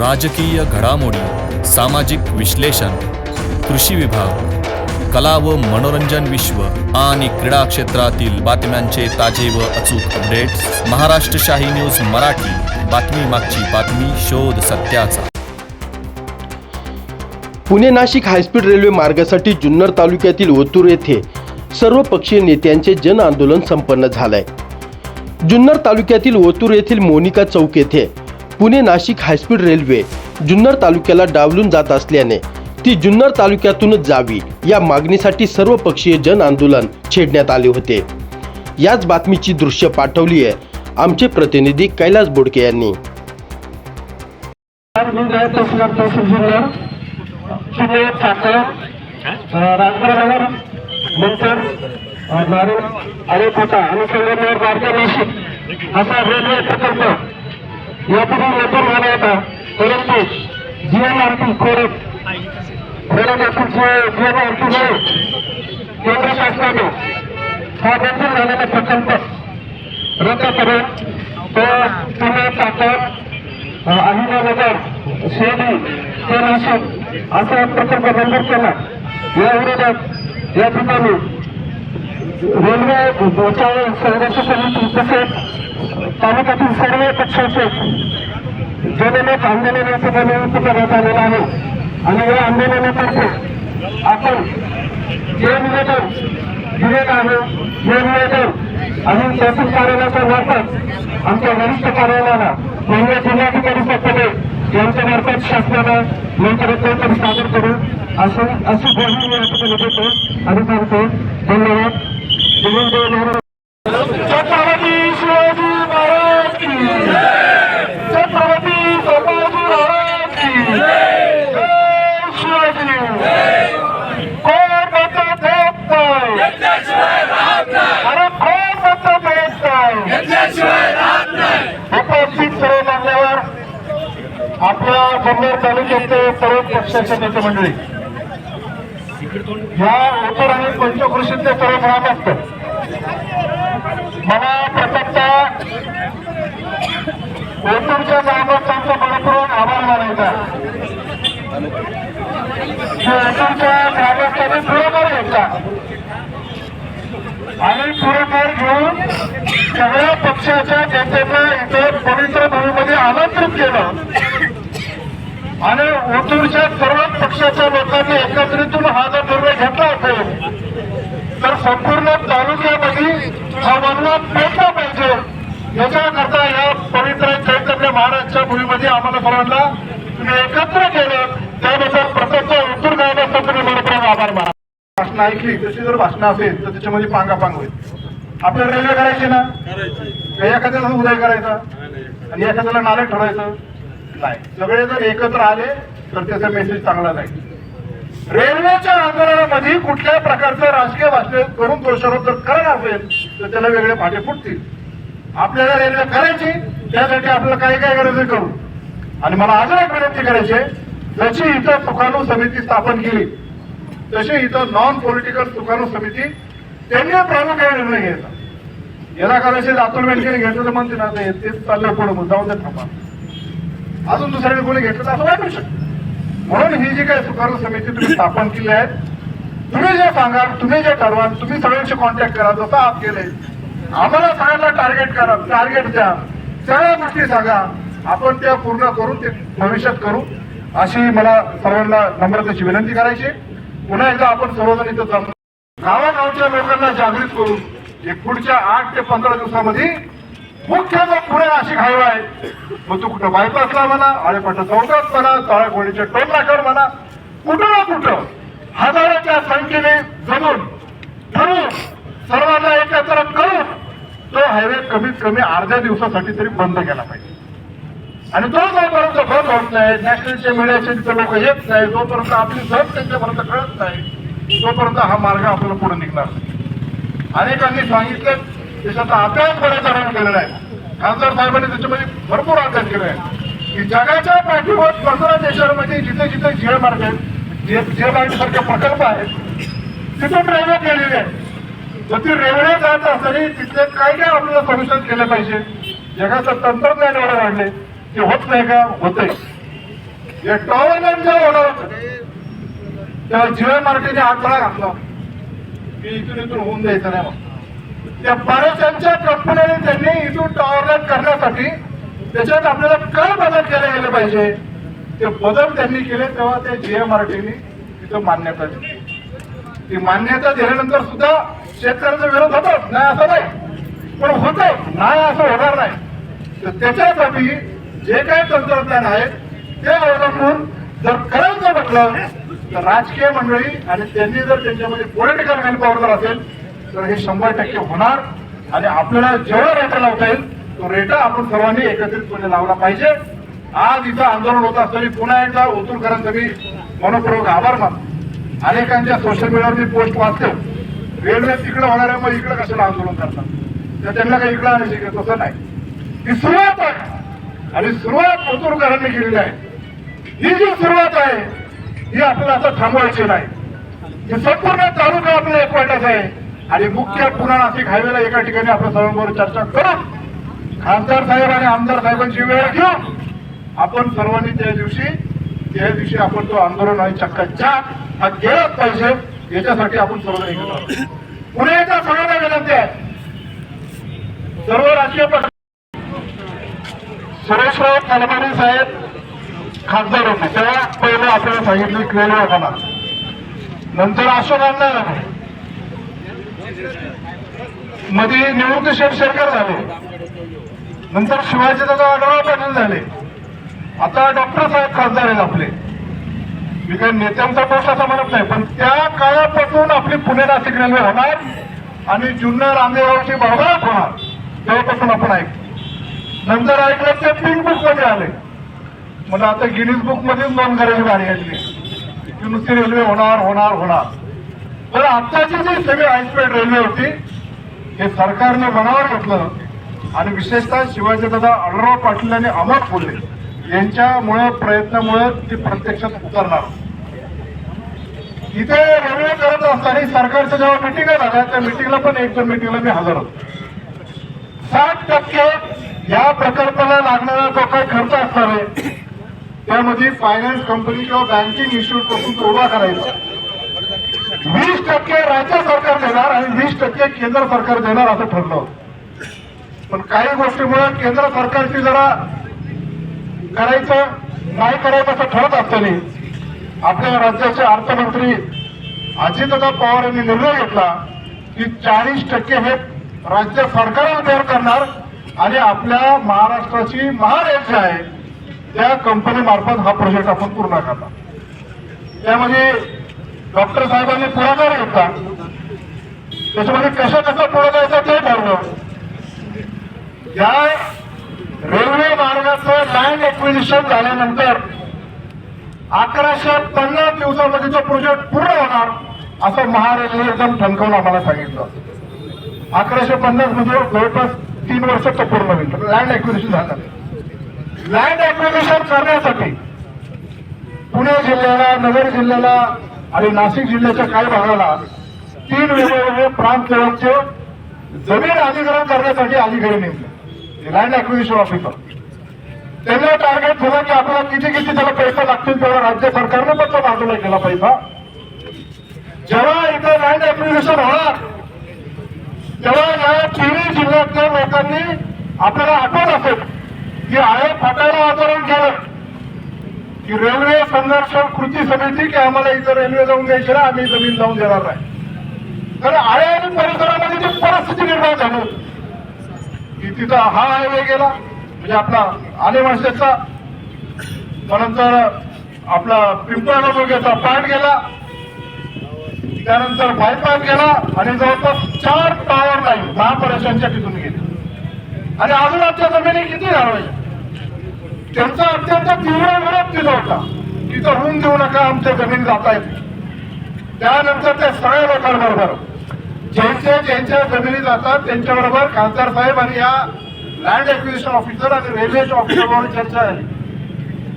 राजकीय घडामोडी, सामाजिक विश्लेषण, कृषी विभाग, कला व मनोरंजन विश्व आणि क्रीडा क्षेत्रातील बातम्यांचे ताजे व अचूक अपडेट्स महाराष्ट्र शाही न्यूज मराठी. बातमी मागची बातमी, शोध सत्याचा. पुणे नाशिक हायस्पीड रेल्वे मार्गासाठी जुन्नर तालुक्यातील ओतूर येथे सर्वपक्षीय नेत्यांचे जन आंदोलन संपन्न झालंय. जुन्नर तालुक्यातील ओतूर येथील मोनिका चौक येथे पुणे नाशिक हायस्पीड रेल्वे जुन्नर तालुक्याला डावलून जात असल्याने ती जुन्नर तालुक्यातूनच जावी या मागणीसाठी सर्वपक्षीय जन आंदोलन छेडण्यात आले होते. याच बातमीची दृश्य पाठवली आहे आमचे प्रतिनिधी कैलास बोडके यांनी. असा रेल्वे प्रकल्प यापूर्वी येथून झाला होता, परंतु जीएनआरटी केंद्र शासनाने हा मंजूर झालेला प्रकल्प रद्द करून तो पुणे, चाकण, अहिल्यानगर, शेडी ते नाशिक असा प्रकल्प मंजूर केला. या विरोधात या ठिकाणी रेल्वे बचाव संघर्ष समिती तसेच तालुक्यातील सर्व पक्षाचे जनमत आंदोलनाचा नियुक्त करण्यात आलेला आहे. आणि या आंदोलनातर्फे आपण जे निवेदन दिलेलं आहे हे निवेदन आणि तहसील कार्यालयाचा वाटप आमच्या वरिष्ठ कार्यालयाला माननीय जिल्हाधिकारी पटले यांच्या मार्फत शासनाला लवकरात सादर करू अशी ग्वाही मी या ठिकाणी देतो आणि सांगतो. धन्यवाद. छत्रपती शिवाजी महाराज की जय. छत्रपती संभाजी महाराज की जय. शिवाजी कोण बद्दल देत नाही, अरे कोण बद्दल देत नाही. उपस्थित सर्व मान्यवर, आपल्या जुन्नर तालुक्याचे सर्व पक्षाचे नेते मंडळी, या ओतूर आणि पंचकृषीचे सर्व ग्रामस्थ, मला प्रथमतः ओतूरच्या ग्रामस्थांचा मनपूर्वक आभार मानायचा. ओतूरच्या ग्रामस्थांनी पुढाकार घेतला आणि पुढाकार घेऊन सगळ्या पक्षाच्या नेत्यांना इथे पवित्र भूमीमध्ये आमंत्रित केलं आणि ओतूरच्या सर्व पक्षाच्या लोकांनी एकत्रितून हा जर निर्णय घेतला असेल तर संपूर्ण तालुक्यामध्ये हा मनोभाव पेटला पाहिजे. याच्याकरता या पवित्र चैतन्य महाराजच्या भूमीमध्ये आम्हाला सर्वांना तुम्ही एकत्र केलं, त्यानुसार प्रत्येक ओतूर गावाचा तुम्ही मनपूर्वक आभार माना. भाषणं ऐकली तशी जर भाषणं असेल तर त्याच्यामध्ये पांगापांग होईल. आपल्याला रेल्वे करायची ना, एखाद्याला उदय करायचा आणि एखाद्याला नाले ठरवायचं नाही. सगळे जर एकत्र आले तर त्याचा मेसेज चांगला जाईल. रेल्वेच्या आंदोलनामध्ये कुठल्या प्रकारचं राजकीय भाषण करून दोषारोप जर करणार असेल तर त्याला वेगळे फाटे फुटतील. आपल्याला रेल्वे करायची, त्यासाठी आपल्याला काय काय गरज करू. आणि मला अजून एक विनंती करायची, जशी इथं सुकाणू समिती स्थापन केली तशी इथं नॉन पॉलिटिकल सुकाणू समिती त्यांनी प्रामुख्याने निर्णय घ्यायचा. याला करायचे अतुल बेनकेने घेतलं तर म्हणते ना तेच चाललं पुढे जाऊन दे थांबा, अजून दुसऱ्याने कोणी घेतलं तर असं वाटू शकतं. म्हणून ही जी काही सुकाणू समिती तुम्ही स्थापन केली आहे, तुम्ही जे सांगाल, तुम्ही जे ठरवाल, तुम्ही सगळ्यांशी कॉन्टॅक्ट करा. जसं आप केले आम्हाला सगळ्यांना टार्गेट करा, टार्गेट द्या, सगळ्या गोष्टी सांगा, आपण त्या पूर्ण करू, ते भविष्यात करू अशी मला सर्वांना नम्रतेची विनंती करायची. पुन्हा एकदा आपण सर्वजण इथं जमलो, गावागावच्या लोकांना जागृत करू. एक पुढच्या 8 ते 15 दिवसामध्ये मुख्य जो पुणे नाशिक हायवे आहे, मग तो कुठं बायपासला म्हणा, आळेपाटा चौकात म्हणा, तळाकोडीच्या टोल नाक्यावर म्हणा, कुठं ना कुठं हजाराच्या संख्येने जमून ठरवून सर्वांना एकत्र करून तो हायवे कमीत कमी अर्ध्या दिवसासाठी तरी बंद केला पाहिजे. आणि तो जोपर्यंत बंद होत नाही, नॅशनलच्या मीडियाचे तिथे लोक येत नाही, जोपर्यंत आपली झप त्यांच्यापर्यंत कळत नाही, तोपर्यंत हा मार्ग आपल्याला पुढे निघणार नाही. अनेकांनी सांगितलं त्याच्याचा अभ्यास बऱ्याच जणांनी केलेला आहे. खासदार साहेबांनी त्याच्यामध्ये भरपूर अभ्यास केला आहे की जगाच्या पाठीवर 15 देशांमध्ये जिथे जिथे झेल मार्ग आहेत, जे मार्ग सारखे प्रकल्प आहेत, तिथून रेल्वे केलेली आहे. तर ती रेल्वे जात असताना तिथले काय काय आपल्याला संशोधन केलं पाहिजे. जगाचं तंत्रज्ञान एवढं वाढले ते होत नाही का? होतंय. या टॉवरमॅन जेव्हा होणार होतं तेव्हा जीएमआरटीने आठवडा घातला की इथून होऊन द्यायचं नाही मग त्या बऱ्याचशा कंपन्यांनी त्यांनी इथून टॉवरमॅन करण्यासाठी त्याच्यात आपल्याला काय बदल केले गेले पाहिजे ते बदल त्यांनी केले तेव्हा त्या जीएमआरटीने तिथं मान्यता दिली. ती मान्यता दिल्यानंतर सुद्धा शेतकऱ्यांचा विरोध होतो नाही असं नाही पण होतं नाही असं होणार नाही. तर त्याच्यासाठी जे काही तंत्रज्ञान आहे ते अवलंबून जर करायचं म्हटलं तर राजकीय मंडळी आणि त्यांनी जर त्यांच्यामध्ये पॉलिटिकल मॅन पॉवर जर असेल तर हे 100% होणार. आणि आपल्याला जेवढा रेटा लावता येईल तो रेटा आपण सर्वांनी एकत्रितपणे लावला पाहिजे. आज इथं आंदोलन होत असताना पुन्हा एकदा ओतूरकरांचा मी मनपूर्वक आभार मानतो. अनेकांच्या सोशल मीडियावर मी पोस्ट वाचतो रेल्वे तिकडे होणार आहे मग इकडे कशाला आंदोलन करतात तर त्यांना काही इकडे आणायची का तसं नाही. ही सुरुवात आहे आणि सुरुवात ओतूरकरांनी केलेली आहे. ही जी सुरुवात आहे ही आपल्याला आता थांबवायची नाही. हे संपूर्ण तालुका आपल्याला एकवटायचा आहे आणि मुख्य पुन्हा नाशिक हायवेला एका ठिकाणी आपल्या सर्वांबरोबर चर्चा करून खासदार साहेब आणि आमदार साहेबांची वेळ घेऊन आपण सर्वांनी त्या दिवशी आपण तो आंदोलन आणि चक्काचाक हा केलाच पाहिजे. याच्यासाठी आपण सर्वजण एकत्र आहोत. पुणे एकदा सगळ्यांना विनंती आहे सर्व राजकीय पक्ष सुरेशराव कलमाडी साहेब खासदार होते तेव्हा पहिलं आपल्याला सांगितलं की रेल्वे होणार नंतर अशोकांना मध्ये निवृत्ती शेरकर झाले नंतर शिवाजीदादा आढळराव पाटील झाले आता डॉक्टर साहेब खासदार आहेत आपले. मी काही नेत्यांचा दोष असं म्हणत नाही पण त्या काळापासून आपली पुणे नाशिक रेल्वे होणार आणि जुन्नर आंबेगावची भरभराट होणार तेव्हापासून आपण नंतर ऐकलं ते पिंक बुक मध्ये आले मला आता गिनीज बुक मध्ये नोंद करायची बारी आली की नुसती रेल्वे होणार. पण आताची जी सगळी हायस्पीड रेल्वे होती हे सरकारने मनावर घेतलं आणि विशेषतः शिवाजीदादा आढळराव पाटील आणि अमोल कोल्हे यांच्यामुळे प्रयत्नामुळे ती प्रत्यक्षात उतरणार. इथे रेल्वे करत असताना सरकारच्या जेव्हा मिटिंगा झाल्या त्या मिटिंगला पण एक दोन मिटिंगला मी हजर होतो. 60% या प्रकल्पाला लागणारा जो काही खर्च असणार आहे त्यामध्ये फायनान्स कंपनी किंवा बँकिंग इन्स्टिट्यूट पासून तो उभा करायचा 20% राज्य सरकार देणार आणि 20% केंद्र सरकार देणार असं ठरलं होतं. पण काही गोष्टीमुळे केंद्र सरकारची जरा करायचं नाही करायचं असं ठरत असताना आपल्या राज्याचे अर्थमंत्री अजितदादा पवार यांनी निर्णय घेतला की 40% हे राज्य सरकारला बेअर करणार आणि आपल्या महाराष्ट्राची महारेल जी आहे त्या कंपनी मार्फत हा प्रोजेक्ट आपण पूर्ण करणार. त्यामध्ये डॉक्टर साहेबांनी पुढाकार घेतला त्याच्यामध्ये कसं पुढे जायचं ते ठरलं. या रेल्वे मार्गाचं लँड एक्विजिशन झाल्यानंतर 1150 दिवसामध्ये तो प्रोजेक्ट पूर्ण होणार असं महारेलने एकदम ठणकावून आम्हाला सांगितलं. 1150 म्हणजे जवळपास 3 वर्षात तो पूर्ण होईल. लँड एक्विजिशन झालं. लँड एक्विजिशन करण्यासाठी पुणे जिल्ह्याला नगर जिल्ह्याला आणि नाशिक जिल्ह्याच्या काही भागाला 3 वेगवेगळे प्रांत लेवलचे जमीन अधिग्रहण करण्यासाठी अधिकारी नेमले लँड एक्विजिशन ऑफिसर. त्यांना टार्गेट दिलं की आपल्याला किती त्याला पैसे लागतील तेवढा राज्य सरकारनं पण तो बाजूला केला पैसा. जेव्हा इथं लँड एक्विजिशन होणार तेव्हा या 3 जिल्ह्यातल्या लोकांनी आपल्याला आठवण असेल की आयोग फाटायला आंदोलन केलं की रेल्वे संघर्ष कृती समिती की आम्हाला इथं रेल्वे जाऊन द्यायची ना आम्ही जमीन जाऊन देणार नाही. तर आळे आणि परिसरामध्ये ती परिस्थिती निर्माण झाली की तिथं हा हायवे गेला म्हणजे आपला आले माणसाचा त्यानंतर आपला पिंपळा बोगेचा पाठ गेला त्यानंतर बायपास गेला आणि जवळपास 4 पॉवर लाईन महापुरुषांच्या तिथून गेली आणि अजून आमच्या जमिनी किती घालवायच्या. त्यांचा अत्यंत तीव्र विरोध तिथं होता तिथं होऊन देऊ नका आमच्या जमीन जाता येते. त्यानंतर त्या सगळ्या लोकांबरोबर ज्यांच्या जमिनी जातात त्यांच्याबरोबर खासदार साहेब आणि या लँड एक्विजिशन ऑफिसर आणि रेल्वेच्या ऑफिसरबरोबर चर्चा झाली.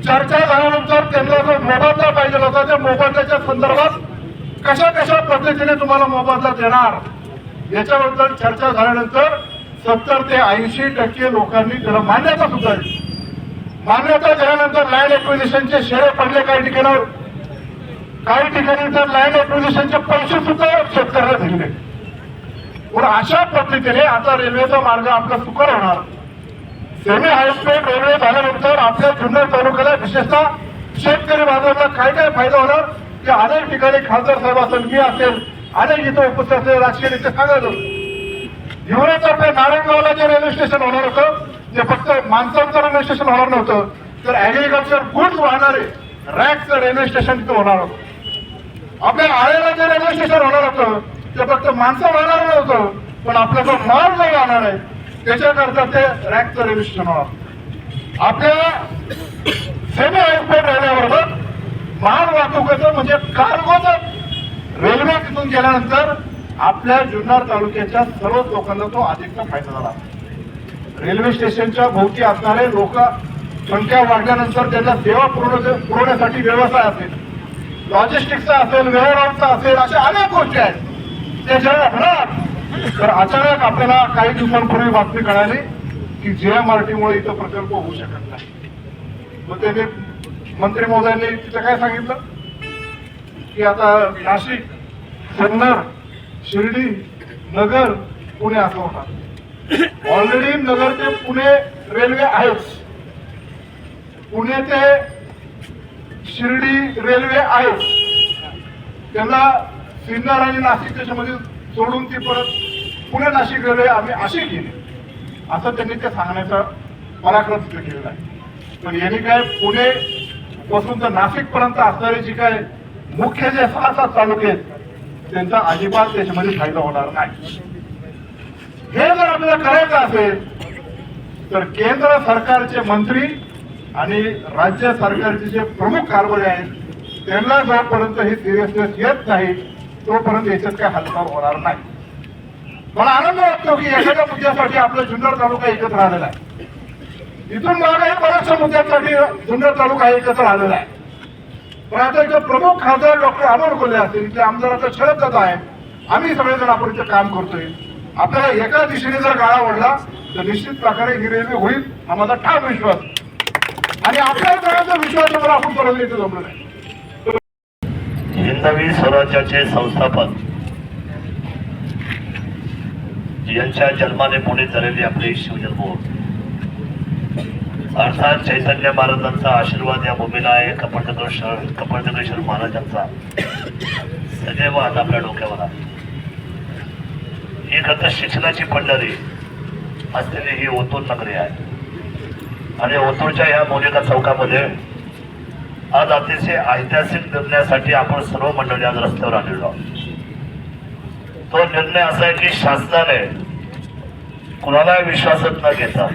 चर्चा झाल्यानंतर त्यांना जो मोबदला पाहिजे होता त्या मोबदल्याच्या संदर्भात कशा पद्धतीने तुम्हाला मोबदला देणार याच्याबद्दल चर्चा झाल्यानंतर 70 ते 80% लोकांनी त्याला मान्यता सुद्धा दिली. मान्यता दिल्यानंतर लँड एक्विजिशनचे शेअर पडले काही ठिकाणावर, काही ठिकाणी तर लँड एक्विजिशनचे पैसे सुद्धा शेतकऱ्याला दिले. पण अशा पद्धतीने आता रेल्वेचा मार्ग आपला सुकर होणार. सेमी हायस्पीड रेल्वे झाल्यानंतर आपल्या जुन्नर तालुक्याला विशेषतः शेतकरी बांधवांना काय काय फायदा होणार ते अनेक ठिकाणी खासदार साहेब असेल, मी असेल, अनेक इथं उपस्थित असलेले राजकीय नेते सांगायचं. एवढंच आपल्या नारायणगावला जे रेल्वे स्टेशन होणार होतं ते फक्त माणसांचं रेल्वे स्टेशन होणार नव्हतं, तर ऍग्रिकल्चर गुड्स वाहणारे रॅकचं रेल्वे स्टेशन तिथं होणार होतं. आपल्या आळेला जे रेल्वे स्टेशन होणार होतं ते फक्त माणसं वाहणार नव्हतं, पण आपला जो माल जो वाहणार आहे त्याच्याकरता ते रॅकचं रेल्वे स्टेशन होणार. आपल्या सेमी हायस्पीड रेल्वेबरोबर माल वाहतुकीचं म्हणजे कार्गोचं रेल्वे तिथून गेल्यानंतर आपल्या जुन्नर तालुक्याच्या सर्व लोकांना तो अधिकचा फायदा झाला. रेल्वे स्टेशनच्या भोवती असणारे लोक संख्या वाढल्यानंतर त्यांना सेवा पुरवण्यासाठी व्यवसाय असेल, लॉजिस्टिक्सचा असेल, वेअरहाऊसचा असेल, अशा अनेक गोष्टी आहेत त्या जेव्हा होणार. तर अचानक आपल्याला काही दिवसांपूर्वी बातमी कळाली की JMRT-मुळे इथं प्रकल्प होऊ शकत नाही. मग त्यांनी मंत्री महोदयांनी तिथं काय सांगितलं की आता नाशिक, जुन्नर, शिर्डी, नगर, पुणे असं होणार. ऑलरेडी नगर ते पुणे रेल्वे आहेच, पुणे ते शिर्डी रेल्वे आहेच, त्यांना सिन्नर आणि नाशिक त्याच्यामध्ये सोडून ती परत पुणे नाशिक रेल्वे आम्ही अशी केली असं त्यांनी ते सांगण्याचा पराक्रम सिद्ध केलेला आहे. पण यांनी काय पुणे पासून तर नाशिक पर्यंत असणारे जे काय मुख्य जे 6-7 तालुके आहेत त्यांचा अजिबात त्याच्यामध्ये फायदा होणार नाही. हे जर आपल्याला करायचं असेल तर केंद्र सरकारचे मंत्री आणि राज्य सरकारचे जे प्रमुख कारभारी आहेत त्यांना जोपर्यंत ही सिरियसनेस येत नाही तोपर्यंत याच्यात काय हालचाल होणार नाही. मला आनंद वाटतो की एखाद्या मुद्द्यासाठी आपला जुन्नर तालुका एकत्र आलेला आहे. इथून मागे बऱ्याचशा मुद्द्यांसाठी जुन्नर तालुका एकत्र आलेला आहे. पण आता इथं प्रमुख खासदार डॉक्टर अमोल कोल्हे असतील, इथले आमदार आता शरद दादा आहे, आम्ही सगळेजण आपण इथं काम करतोय. आपल्याला एका दिशेने जर गाळा ओढला तर निश्चित प्रकारे ही रेल्वे होईल हा माझा ठाम विश्वास. आणि आपल्या सगळ्यांचा विश्वासावर आपण परत इथं जमलो नाही. हिंदवी स्वराज्याचे संस्थापक यांच्या जन्माने पुणे झालेली आपली शिवजन्मभूमी अर्थात चैतन्य महाराजांचा आशीर्वाद या भूमीला आहे. कपटकेश्वर महाराजांचा सदैव आज आपल्या डोक्यावर आहे. ही खरं शिक्षणाची पंढरी असलेली ही ओतूर नगरी आहे आणि ओतूरच्या या मोनिका चौकामध्ये आज अतिशय ऐतिहासिक निर्णयासाठी आपण सर्व मंडळी आज रस्त्यावर आलेलो आहोत. तो निर्णय असा आहे की शासनाने कुणाला विश्वासात न घेता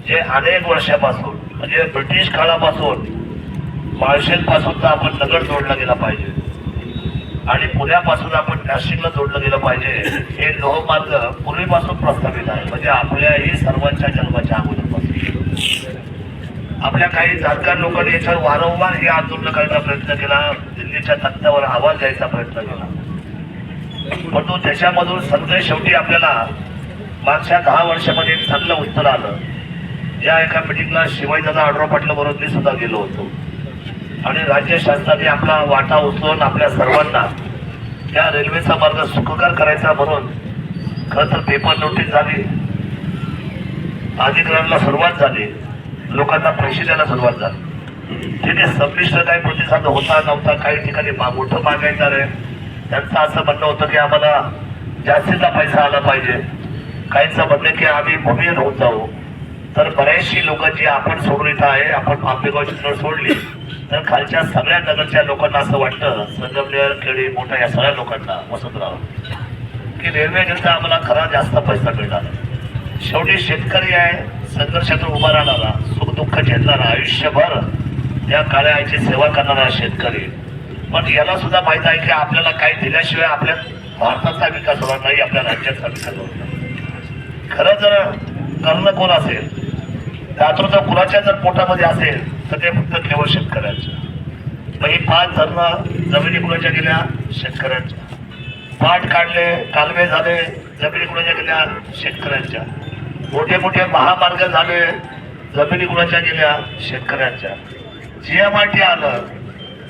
जे अनेक वर्षापासून म्हणजे ब्रिटिश काळापासून माळशेज पासून तर आपण नगर जोडला गेला पाहिजे आणि पुण्यापासून आपण नाशिकला जोडलं गेलं पाहिजे. हे लोहमार्ग पूर्वीपासून प्रस्तावित आहे, म्हणजे आपल्याही सर्वांच्या जन्माच्या अगोदरपासून. आपल्या काही जाणकार लोकांनी याच्यावर वारंवार हे आंदोलन करण्याचा प्रयत्न केला, दिल्लीच्या तख्त्यावर आवाज द्यायचा प्रयत्न केला, परंतु त्याच्यामधून सगळे शेवटी आपल्याला मागच्या 10 वर्षामध्ये एक चांगलं उत्तर आलं. या एका मिटिंगला शिवाजीदादा आढराव पाटील बरोबर मी सुद्धा गेलो होतो आणि राज्य शासनाने आपला वाटा उचलून आपल्या सर्वांना त्या रेल्वेचा मार्ग सुखकर करायचा म्हणून खरं तर पेपर नोटीस झाली, अधिकाऱ्यांना सुरुवात झाली, लोकांना पैसे द्यायला सुरुवात झाली. ठीक आहे, संमिश्र काही प्रतिसाद होता नव्हता, काही ठिकाणी मोठं मागायचं रे त्यांचं असं म्हणणं होतं की आम्हाला जास्तीचा पैसा आला पाहिजे, काहींचं म्हणणं की आम्ही भूमीहीन होत जाऊ. तर बऱ्याचशी लोक जी आपण सोडून इथं आहे, आपण आंबेगावची नळ सोडली तर खालच्या सगळ्या नगरच्या लोकांना असं वाटतं, संगमनेर, खेडी, मोठा या सगळ्या लोकांना वसंतराव की रेल्वे घेता आम्हाला खरा जास्त पैसा मिळणार. शेवटी शेतकरी आहे, संघर्षातून उभा राहणारा, सुख दुःख झेलणारा, आयुष्यभर त्या काळ्या आईची सेवा करणारा शेतकरी. पण याला सुद्धा माहित आहे की आपल्याला काही दिल्याशिवाय आपल्या भारताचा विकास होणार नाही, आपल्या राज्याचा विकास होणार नाही. खरं जर करणं कोण असेल, दातृत्व कुणाच्या जर पोटामध्ये असेल तर ते फक्त केवळ शेतकऱ्यांचं. मग ही 5 धरणं जमिनी कुणाच्या गेल्या, शेतकऱ्यांच्या. पाट काढले, कालवे झाले, जमिनी कुणाच्या गेल्या, शेतकऱ्यांच्या. मोठे मोठे महामार्ग झाले, जमिनी कुणाच्या गेल्या? शेतकऱ्यांच्या. GMRT आलं,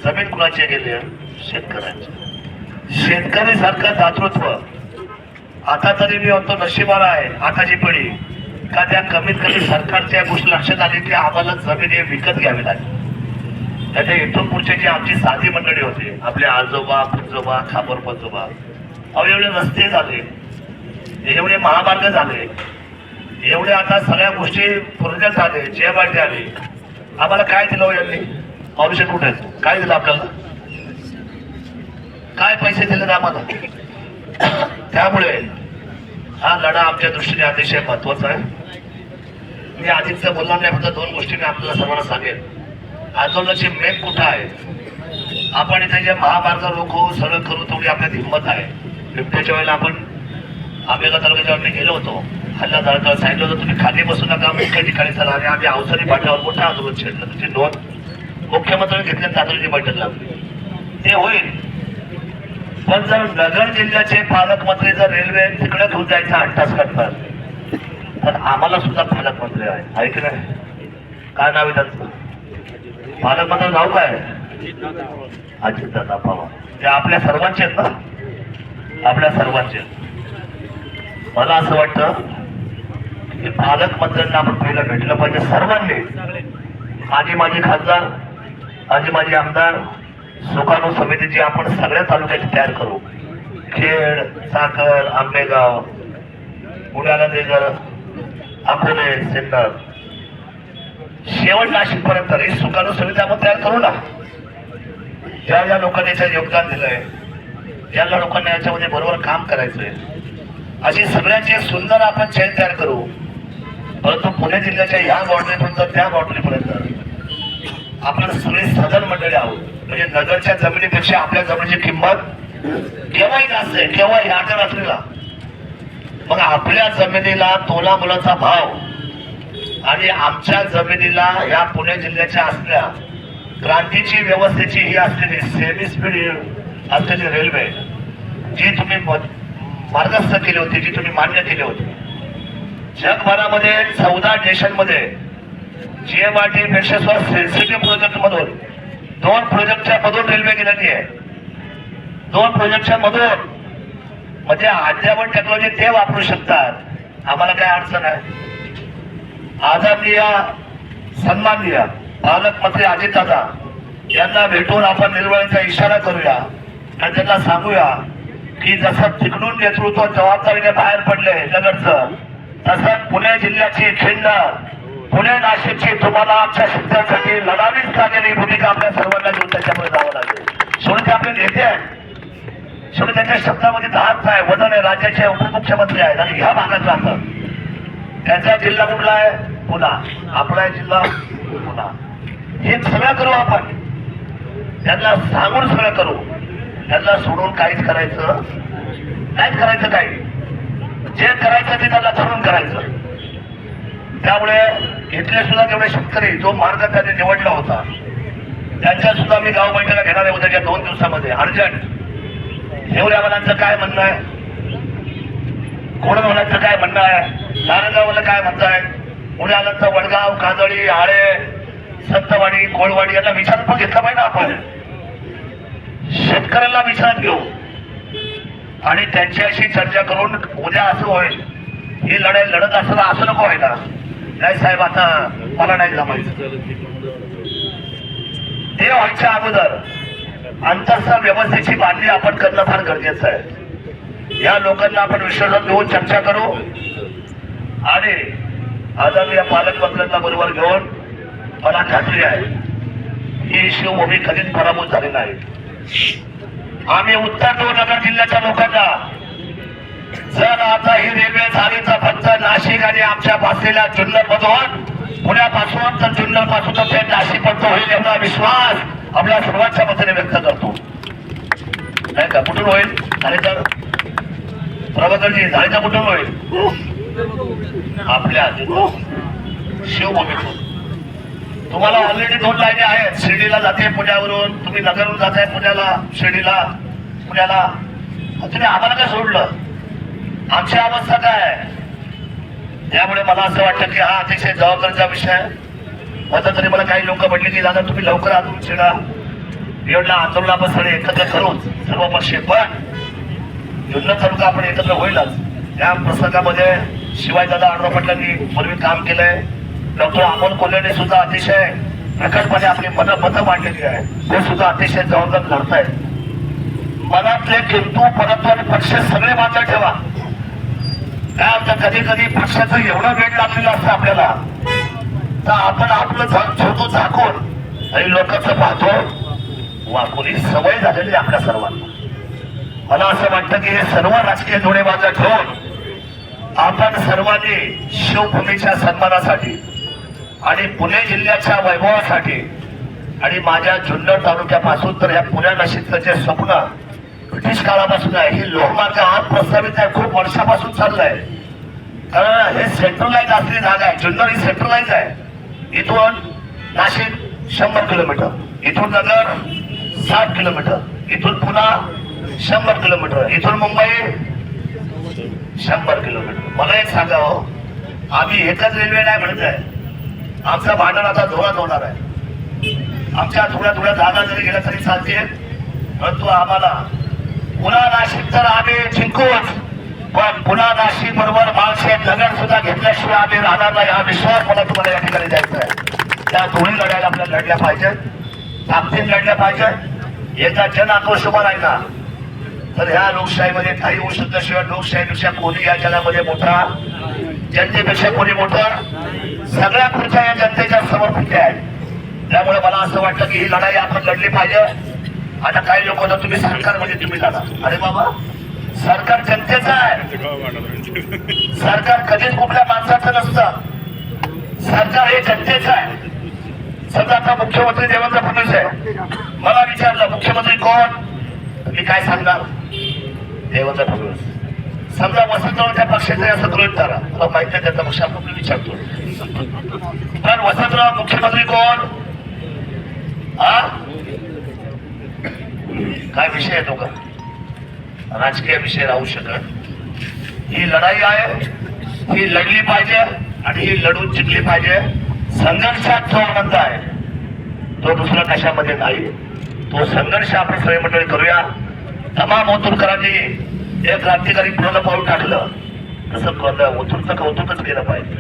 जमीन कुणाच्या गेल्या? शेतकऱ्यांच्या. शेतकरी सारखं दातृत्व आता तरी मी म्हणतो नशिबाला आहे आताची पिढी, का त्या कमीत कमी सरकारच्या गोष्टी लक्षात आली की आम्हाला जमीन हे विकत घ्यावी लागेल. त्याच्या इथून पुढचे जी आमची साधी मंडळी होती, आपले आजोबा पंजोबा खापर पंजोबा, अहो एवढे रस्ते झाले, एवढे महामार्ग झाले, एवढे आता सगळ्या गोष्टी प्रोजेक्ट झाले, GMRT आले. आम्हाला काय दिलं हो यांनी? औषध कुठे काय दिलं आपल्याला? काय पैसे दिले आम्हाला? त्यामुळे हा लढा आमच्या दृष्टीने अतिशय महत्वाचा आहे. मी आधीच बोलणार नाही, फक्त दोन गोष्टी मी आपल्याला सर्वांना सांगेन. आंदोलनाची मेन कुठं आहे? आपण इथे जे महामार्ग रोखू सगळं करू तेवढी आपल्यात हिंमत आहे. बिबट्याच्या वेळेला आपण आंबेगाव तालुक्याच्या मी गेलो होतो, हल्ला झाला, सांगितलं होतं तुम्ही खाली बसू नका, मुख्य ठिकाणी चला, आणि आम्ही अवसरी पाठ्यावर मोठं आंदोलन छेडलं. त्याची नोंद मुख्यमंत्र्यांनी घेतल्या, तातडीची बैठक लागली. ते होईल, पण जर नगर जिल्ह्याचे पालकमंत्री जर रेल्वे तिकडे घेऊन जायचा हट्टाच करतात, तर आम्हाला सुद्धा पालकमंत्री आहे की नाही? काय नाव आहे त्यांचं? पालकमंत्री नाव काय? अजितदादा पवार. ते आपल्या सर्वांचे आहेत ना, आपल्या सर्वांचे. मला असं वाटतं की पालकमंत्र्यांना आपण पहिलं भेटलं पाहिजे सर्वांनी. माझी खासदार, माझी आमदार सुकाणू समितीची आपण सगळ्या तालुक्याची तयार करू. खेड, साखर, आंबेगाव, पुण्याला देगर, अकोले, सिन्नर, शेवट नाशिकपर्यंत ही सुकाणू समिती आपण तयार करू ना. ज्या लोकांनी याच्यात योगदान दिलंय, ज्या लोकांना याच्यामध्ये बरोबर काम करायचंय, अशी सगळ्यांची सुंदर आपण चेन तयार करू. परंतु पुणे जिल्ह्याच्या ह्या बाउंड्रीपर्यंत त्या बाउंड्रीपर्यंत आपण सगळे सदन मंडळी आहोत. म्हणजे नगरच्या जमिनीपेक्षा आपल्या जमिनीची किंमत केव्हाही जास्त आहे, केव्हाही आजच्या रात्रीला. मग आपल्या जमिनीला तोला मुलाचा भाव आणि आमच्या जमिनीला या पुणे जिल्ह्याच्या असल्या क्रांतीची व्यवस्थेची ही असलेली सेमी स्पीड असलेली रेल्वे जी तुम्ही मार्गस्थ केली होती, जी तुम्ही मान्य केली होती. जगभरामध्ये 14 देशांमध्ये GMRT पेक्षा सेन्सिटिव्ह प्रोजेक्ट मधून 2 प्रोजेक्टच्या मधून रेल्वे गेलेली आहे. 2 प्रोजेक्टच्या मधून, म्हणजे अद्यावत टेक्नॉलॉजी ते वापरू शकतात. आम्हाला काय अडचण आहे? आदरणीय सन्माननीय पालकमंत्री अजितदादा यांना भेटून आपण निर्वळीचा इशारा करूया आणि त्यांना सांगूया की जसं तिकडून नेतृत्व जबाबदारीने बाहेर पडले नगरचं, तसं पुणे जिल्ह्याची खिंड, पुणे नाशिकची तुम्हाला आमच्या शिक्षणासाठी लढावीच लागेल. ही भूमिका आपल्या सर्वांना घेऊन त्याच्यामध्ये जावं लागेल. शेवटी ते आपले नेते आहेत, शेवटी त्यांच्या शब्दामध्ये धाक आहे, वजन आहे. राज्याचे उपमुख्यमंत्री आहेत आणि ह्या भागात राहतात. त्यांचा जिल्हा कुठला आहे? पुणा. आपला जिल्हा पुणा. हे सगळं करू आपण, त्यांना सांगून सगळं करू. त्यांना सोडून काहीच करायचं काही. जे करायचं ते त्यांना ठरवून करायचं. त्यामुळे इथले सुद्धा जेवढे शेतकरी जो मार्ग त्यांनी निवडला होता, त्यांच्या सुद्धा मी गाव बैठका घेणार आहे उद्याच्या 2 दिवसामध्ये अर्जंट. हिवऱ्यावाल्यांचं काय म्हणणं आहे, कोडगावलांचं काय म्हणणं आहे, नारायणगावला काय म्हणत आहे, पुण्यालांचं वडगाव, काजळी, आळे, संतवाडी, कोळवाडी यांना विचार पण घेतला पाहिजे. आपण शेतकऱ्यांना विचारात घेऊ आणि त्यांच्याशी चर्चा करून उद्या असं होईल, ही लढाई लढत असताना असं नको व्हायला. नाही साहेब, आता मला नाही जमायचं. ते व्हायच्या अगोदर अंतस्थ व्यवस्थेची बांधणी आपण करणं फार गरजेचं आहे. या लोकांना आपण विश्वासात घेऊन चर्चा करू आणि आदरणीय पालकमंत्र्यांना बरोबर घेऊन मला खात्री आहे ही शिवभूमी कधीच पराभूत झाली नाही. आम्ही उत्तर नगर जिल्ह्याच्या लोकांना जर आता ही रेल्वे झाली तर फक्त नाशिक आणि आमच्या बसलेल्या जुन्नर मधून, पुण्यापासून तर जुन्नर पासून तर ते नाशिक पर्यंत होईल एवढा विश्वास आपल्या सर्वांच्या मताने व्यक्त करतो. नाही का? कुठून होईल? झाले तर प्रभाकरजी, झाले तर कुठून होईल? आपल्या शिवभूमीतून. तुम्हाला ऑलरेडी 2 लाईनी आहेत. शिर्डीला जाते पुण्यावरून, तुम्ही नगरवरून जाताय पुण्याला, शिर्डीला, पुण्याला. तुम्ही आम्हाला काय सोडलं? आमची अवस्था काय आहे? त्यामुळे मला असं वाटतं की हा अतिशय जबाबदारीचा विषय आहे. आता तरी मला काही लोक म्हटले की दादा तुम्ही लवकर आंदोलन छेडा, एवढा आंदोलन आपण सगळे एकत्र करू सर्व पक्षी, पण जुन्नर तालुका आपण एकत्र होईलच. त्या प्रसंगामध्ये शिवाजीदादा आढळराव पाटलांनी पूर्वी काम केलंय, डॉक्टर अमोल कोल्हेने सुद्धा अतिशय प्रकटपणे आपली मतं मांडलेली आहे, ते सुद्धा अतिशय जबाबदार लढतायत. मनातले किंतु परंतु आणि पक्ष सगळे बाजूला ठेवा. काय होतं कधी कधी पक्षाचं एवढं वेळ लागलेलं असतं आपल्याला, तर आपण आपलं छोटू झाकून आणि लोकांचं पाहतो वाकुली सवय झालेली आपल्या सर्वांना. मला असं वाटतं की हे सर्व राजकीय जोडे बाजूला ठेवून आपण सर्वांनी शिवभूमीच्या सन्मानासाठी आणि पुणे जिल्ह्याच्या वैभवासाठी आणि माझ्या जुन्नर तालुक्यापासून तर ह्या पुण्या नाशिकचं जे स्वप्न ब्रिटिश काळापासून आहे, हे लोकमार्ग आज प्रस्तावित आहे, खूप वर्षापासून चाललंय. कारण हे सेंट्रलाइज असलेली जागा आहे, जुन्नर ही सेंट्रलाइज आहे. इथून नाशिक 100 किलोमीटर, इथून नगर 60 किलोमीटर, इथून पुन्हा 100 किलोमीटर, इथून मुंबई 100 किलोमीटर. मला एक सांगावं, आम्ही एकच रेल्वे नाही म्हणत आहे, आमचं भांडण आता धोळात होणार आहे. आमच्या थोड्या थोड्या जागा जरी गेल्या तरी चालते, परंतु आम्हाला पुन्हा नाशिक तर आम्ही जिंकूच, पण पुन्हा नाशिक बरोबर माळशेत नगर सुद्धा घेतल्याशिवाय आम्ही राहणार नाही, हा विश्वास मला तुम्हाला या ठिकाणी द्यायचा आहे. त्या दोन्ही लढायला आपल्याला लढल्या पाहिजेत, ताकदीने लढल्या पाहिजेत. एकदा जन आक्रोश उभा राहिला तर ह्या लोकशाहीमध्ये काही होऊ शकतं. शिवाय लोकशाहीपेक्षा कोणी या जगामध्ये मोठा, जनतेपेक्षा कोणी मोठं, सगळ्या खुर्च्या या जनतेच्या समर्पित आहेत. त्यामुळे मला असं वाटतं की ही लढाई आपण लढली पाहिजे. आता काही लोक होतं तुम्ही सरकारमध्ये तुम्ही लढा, अरे बाबा सरकार जनतेचं आहे, सरकार कधीच कुठल्या माणसाचं नसतं, सरकार हे जनतेचं आहे. समजा आता मुख्यमंत्री देवेंद्र फडणवीस आहे, मला विचारलं मुख्यमंत्री कोण, मी काय सांगणार, देवेंद्र फडणवीस. समजा वसंतरावच्या पक्षाचे असं गृहीत धरा, मला माहिती आहे त्याचा पक्ष आपण विचारतो, पण वसंतराव मुख्यमंत्री कोण, हा काय विषय येतो का, राजकीय विषय राहू शकत. ही लढाई आहे, ही लढली पाहिजे आणि ही लढून जिंकली पाहिजे. संघर्षात जो आनंद आहे तो दुसऱ्या कशामध्ये नाही. तो संघर्ष आपण सगळे मंडळी करूया. तमाम ओतूरकरांनी एक क्रांतिकारी पुढं पाऊल टाकलं, तसं ओतूरचं कौतुकच केलं पाहिजे.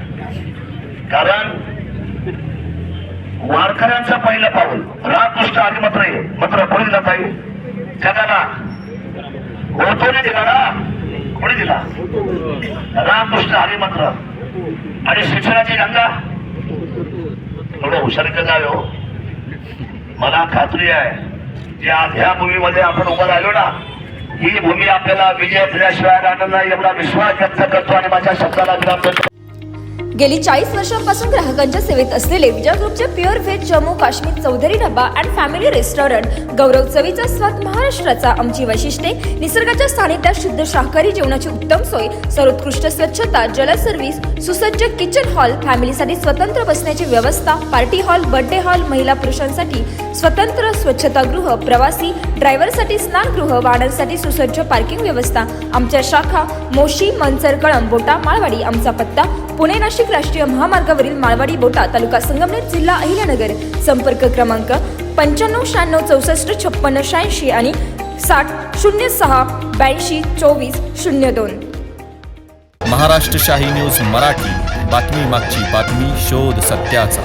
कारण वारकऱ्यांचं पहिलं पाऊल रामकृष्ण आधी मात्र कोणी जात आहे जगाला, ओतूरने दिला ना, कोणी दिला, रामकृष्ण हरी मंत्र. आणि शिक्षणाची गंगा थोडं हुशारीचं गाव हो. मला खात्री आहे की आज ह्या भूमीमध्ये आपण उभं राहिलो ना, ही भूमी आपल्याला विजय दिल्याशिवाय राहणार नाही एवढा विश्वास व्यक्त करतो आणि माझ्या शब्दाला विराम देतो. गेली 40 वर्षांपासून ग्राहकांच्या सेवेत असलेले विजय ग्रुपचे pure veg Jammu Kashmir Chaudhary dhaba and family restaurant, गौरव चवीचा स्वाद महाराष्ट्राचा. आमची वैशिष्ट्ये निसर्गाच्या सानिध्यात शुद्ध शाकाहारी जेवणाची उत्तम सोय, सर्वोत्कृष्ट स्वच्छता, जल सर्व्हिस, सुसज्ज किचन हॉल, फॅमिलीसाठी स्वतंत्र बसण्याची व्यवस्था, पार्टी हॉल, बर्थडे हॉल, महिला पुरुषांसाठी स्वतंत्र स्वच्छतागृह, प्रवासी ड्रायव्हरसाठी स्नानगृह, वाहनांसाठी सुसज्ज पार्किंग व्यवस्था. आमच्या शाखा मोशी, मनसर, कळंब, बोटा, माळवाडी. आमचा पत्ता पुणे नाशिक राष्ट्रीय महामार्गावरील माळवाडी बोटा, तालुका संगमनेर, जिल्हा अहिल्यानगर. संपर्क क्रमांक 95 96 64 56 86 आणि 60 06 82 24 02. महाराष्ट्र शाही न्यूज मराठी, बातमी मागची बातमी, शोध सत्याचा.